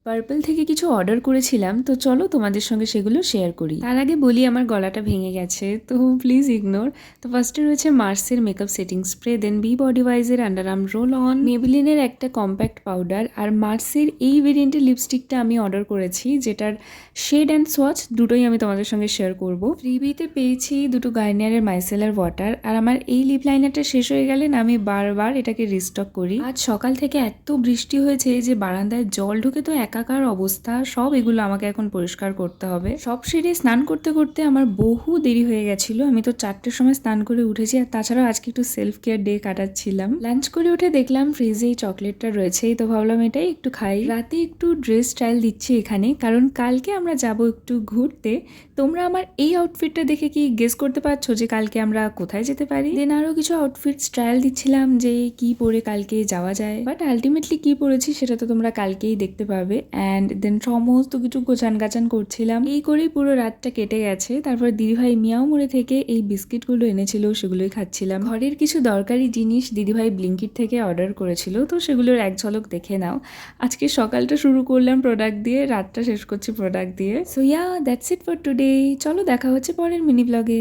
Purple থেকে কিছু order করেছিলাম, তো চলো তোমাদের সঙ্গে সেগুলো শেয়ার করি। তার আগে বলি আমার গলাটা ভেঙে গেছে, তো প্লিজ ইগনোর। তো ফার্স্টে রয়েছে মার্সের makeup setting spray, then be body ওয়াইজের আন্ডার আর্ম রোল অন, মেবিলিনের একটা কম্প্যাক্ট পাউডার, আর মার্সের এই ভেরিয়েন্টের লিপস্টিকটা আমি অর্ডার করেছি, যেটার শেড অ্যান্ড সোয়াচ দুটোই আমি তোমাদের সঙ্গে শেয়ার করব। ফ্রিবিতে পেয়েছি দুটো গার্নিয়ারের মাইসেলার ওয়াটার, আর আমার এই লিপ লাইনারটা শেষ হয়ে গেলে না আমি বারবার এটাকে রিস্টক করি। আজ সকাল থেকে এত বৃষ্টি হয়েছে যে বারান্দায় জল ঢুকে তো একাকার অবস্থা, সব এগুলো আমাকে এখন পরিষ্কার করতে হবে। সব সেরে স্নান করতে করতে আমার বহু দেরি হয়ে গেছিল, আমি তো 4টের সময় স্নান করে উঠেছি, আর তাছাড়াও আজকে একটু সেলফ কেয়ার ডে কাটাচ্ছিলাম। লাঞ্চ করে উঠে দেখলাম ফ্রিজে এই চকলেটটা রয়েছে, তো ভাবলাম এটাই একটু খাই। রাতে একটু ড্রেস স্টাইল দিচ্ছি এখানে, কারণ কালকে আমরা যাব একটু ঘুরতে। তোমরা আমার এই আউটফিটটা দেখে কি গেস করতে পারছো যে কালকে আমরা কোথায় যেতে পারি? দেন আরো কিছু আউটফিট স্টাইল দিচ্ছিলাম যে কি পরে কালকে যাওয়া যায়, বাট আলটিমেটলি কি পরেছি সেটা তো তোমরা কালকেই দেখতে পাবে। অ্যান্ড দেন সমস্ত কিছু গোছান গাছান করছিলাম, এই করেই পুরো রাতটা কেটে গেছে। তারপর দিদিভাই মিয়াও মোড়ে থেকে এই বিস্কিটগুলো এনেছিল, সেগুলোই খাচ্ছিলাম। ঘরের কিছু দরকারি জিনিস দিদিভাই ব্লিঙ্কিট থেকে অর্ডার করেছিল, তো সেগুলোর এক ঝলক দেখে নাও। আজকে সকালটা শুরু করলাম প্রোডাক্ট দিয়ে, রাতটা শেষ করছি প্রোডাক্ট দিয়ে। So yeah, that's it for today. চলো দেখা হচ্ছে পরের মিনি ব্লগে।